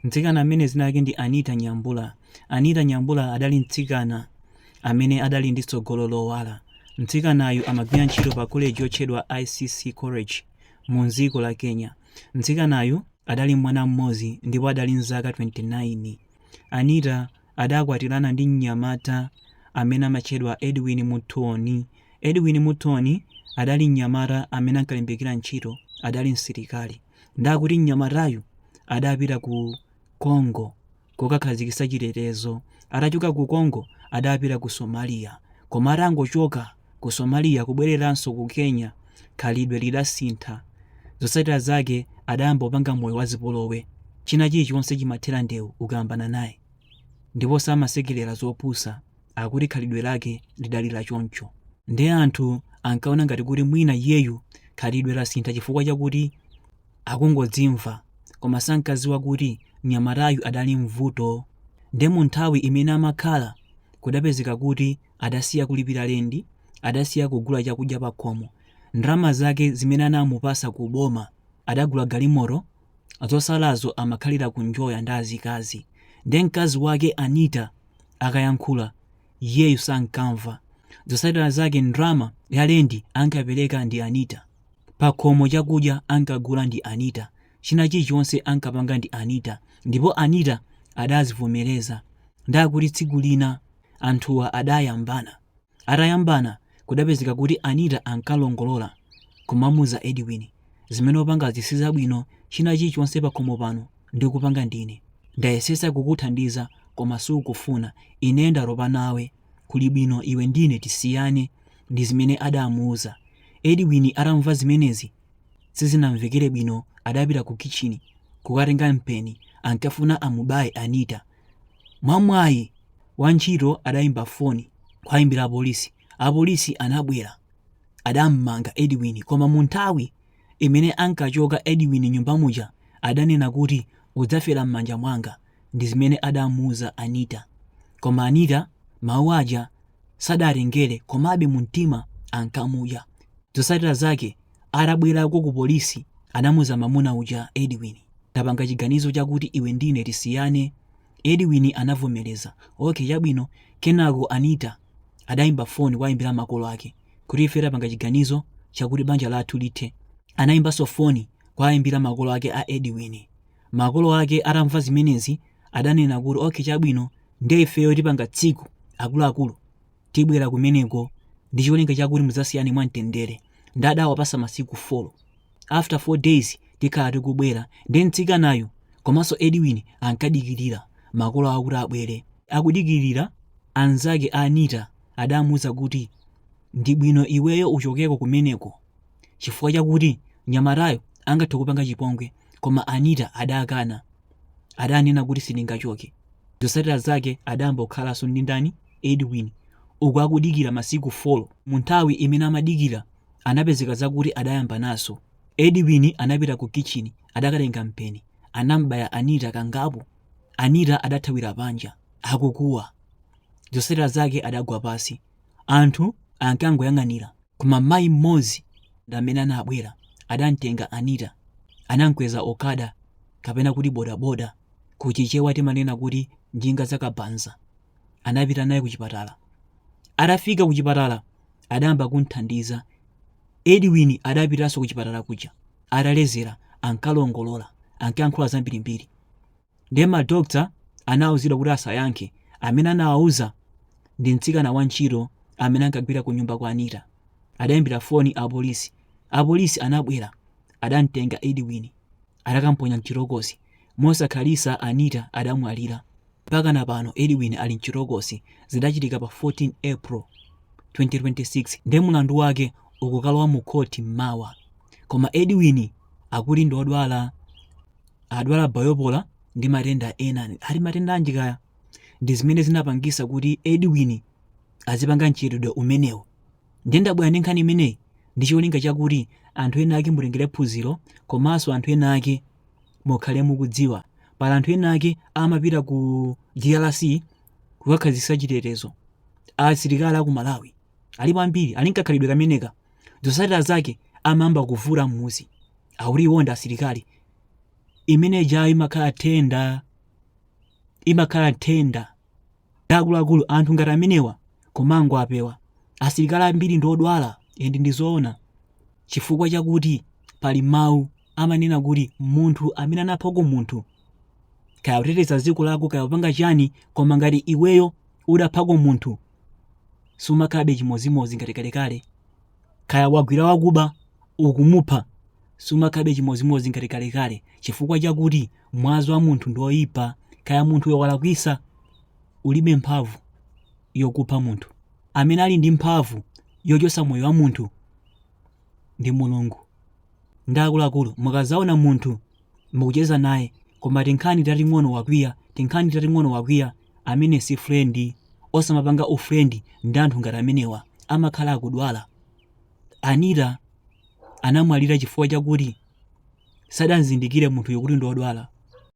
Mtsikana amene zina lake ndi Anita Nyambula. Anita Nyambula adali mtsikana amene adali ndi tsogolo lowala. Mtsikanayu amagwira ntchito pa college yotchedwa ICC College mu dziko la Kenya. Mtsikanayu adali mwana mmodzi ndipo adali mzaka 29. Anita adakwatirana ndi mnyamata amene amatchedwa Edwin Muthoni. Edwin Muthoni adali mnyamata amene ankalimbikira ntchito, adali msilikali. Ndakuti mnyamatayu adapita ku Congo kukakhazikitsa chitetezo. Atachoka ku Congo adapita ku Somalia. Koma atangochoka ku Somalia kubwereranso ku Kenya, khalidwe lidasintha. Zotsatira zake adayamba kupanga moyo wa zipolowe. China chilichonse chimathera ndewu ukayambana naye, ndipo samasekerera zopusa. Akuti khalidwe lake lidali la choncho. Ndi anthu ankaona ngati kuti mwina iyeyu khalidwe lasintha chifukwa chakuti akungodzimva, koma sankadziwa kuti mnyamatayu adali mvuto. Ndi mu nthawi imene amakhala kudapezeka kuti adasiya kulipira lendi, adasiya kugula chakudya pa khomo. Ndalama zake zimene anamupasa ku boma adagula galimoto, zosalazo amakhalira kunjoya ndi azikazi. Ndi mkazi wake Anita akayankhula iyeyu sankamva. Zotsatira zake ndalama ya lendi ankapereka ndi Anita, pa khomo chakudya ankagula ndi Anita, china chilichonse ankapanga ndi Anita, ndipo Anita adazivomereza. Ndakuti tsiku lina anthuwa adayambana. Atayambana kudapezeka kuti Anita ankalongolola kumamuza Edwin, zimene opanga zisizabwino, china chilichonse pa khomo pano ndikupanga ndine. Ndayesesa kukuthandiza koma sukufuna. Ine ndalopa nawe, kuli bwino iwe ndine tisiyane. Ndi zimene adamuuza. Edwin atamva zimenezi sizinamvekere bwino, adapita ku kitchen kukatenga mpeni ankafuna amubaye Anita. Mwamwayi wantchito adayimba foni kwayimbira apolisi. Apolisi anabwera adammanga Edwin, koma mu nthawi imene ankachoka Edwin nyumba muja adanena kuti udzafera m'manja mwanga. Ndi zimene adamuuza Anita, koma Anita mawu aja sadatengere, komabe mu mtima ankamuya. Zotsatira zake atabwerako ku polisi anamuza mamuna uja Edwin, tapanga chiganizo chakuti iwe ndine tisiyane. Edwin anavomereza, okay chabwino. Kenako Anita adayimba foni kwayimbira makolo ake kuti ife tapanga chiganizo chakuti banja lathu lithe. Anayimbanso foni kwayimbira makolo ake a Edwin. Makolo ake atamva zimenezi adanena kuti okay chabwino, ndi ifeyo tipanga tsiku akuluakulu tibwera kumeneko ndi cholinga chakuti mudzasiyane mwamtendere. Ndadawapasa masiku 4. After 4 days tikhala tikubwera. Ndi mtsikanayo komanso Edwin ankadikirira makolo akuti abwere. Akudikirira, anzake a Anita adamuuza kuti ndi bwino iweyo uchokeko kumeneko chifukwa chakuti nyamatayo angathe kupanga chipongwe. Koma Anita adakana, adanena kuti sindingachoke. Zotsatira zake adayamba kukhalanso ndi ndani, Edwin, uku akudikira masiku 4. Mu nthawi imene amadikira anapezeka zakuti adayamba naso. Edwin anapita ku kitchen adakatenga mpeni anambaya Anita kangapo. Anita adathawira panja akukuwa. Zotsatira zake adagwa pasi. Anthu ankangoyang'anira, koma mayi mmodzi amene anabwera adantenga Anita anamkweza okada kapena kuti bodaboda kuchichewa timanena kuti njinga zakabanza. Anapita naye ku chipatala. Atafika ku chipatala adayamba kunthandiza. Edwin adapitanso ku chipatala kuja atalezera, ankalongolola, ankayankhula zambirimbiri. Ndi madokta anawuzidwa kuti asayankhe. Amene anawawuza ndi mtsikana wantchito amene ankagwira ku nyumba kwa Anita. Adayimbira foni apolisi. Apolisi anabwera adantenga Edwin adakamponya mchirokosi. Mosakhalisa Anita adamwalira. Mpaka na pano Edwin ali mchirokosi. Zidachitika pa 14 April 2026. Ndi mulandu wake ukukalowa mu khoti mmawa. Koma Edwin akuti ndi odwala bipolar ndi matenda ena. Ali matenda anji kaya? Ndi zimene zinapangisa kuti Edwin azipanga mchitidwe umenewu. Ndi ndabwera ndi nkhani imeneyi ndi cholinga chakuti anthu ena ake mutengere phunziro, komanso anthu ena ake mukhale mukudziwa. Pala anthu ena ake amapita ku DRC kukakhazikitsa chitetezo. Asilikali aku Malawi alipo ambiri ali nkakhalidwe kameneka. Zotsatira zake amamba kuvula mmuzi. Awuli wonda asilikali imene jayo imakhala tenda imakhala nthenda. Akuluakulu anthu ngati amenewa komango apewa asilikali ambiri ndi odwala. Endi ndizoona chifukwa chakuti pali mawu amanena kuti munthu amene anaphako munthu kaya uteteza dziko lako kaya upanga chani, koma ngati iweyo udaphako munthu sumakhalabe chimozimozi ngati kalekale. Kaya wagwira wakuba ukumupha sumakhalabe chimozimozi ngati kalekale, chifukwa chakuti mwazo wa munthu ndi oyipa. Kaya munthu walakwisa ulibe mphamvu yokupha munthu. Amene ali ndi mphamvu yochosa moyo wa munthu ndi Mulungu. Ndi akuluakulu mukazaona munthu mukucheza naye koma tinkhani tating'ono wakwiya, amene si friend. Osamapanga ufrendi ndi anthu ngati amenewa, amakhala akudwala. Anita anamwalira chifukwa chakuti sadazindikire munthu yokuti ndi odwala.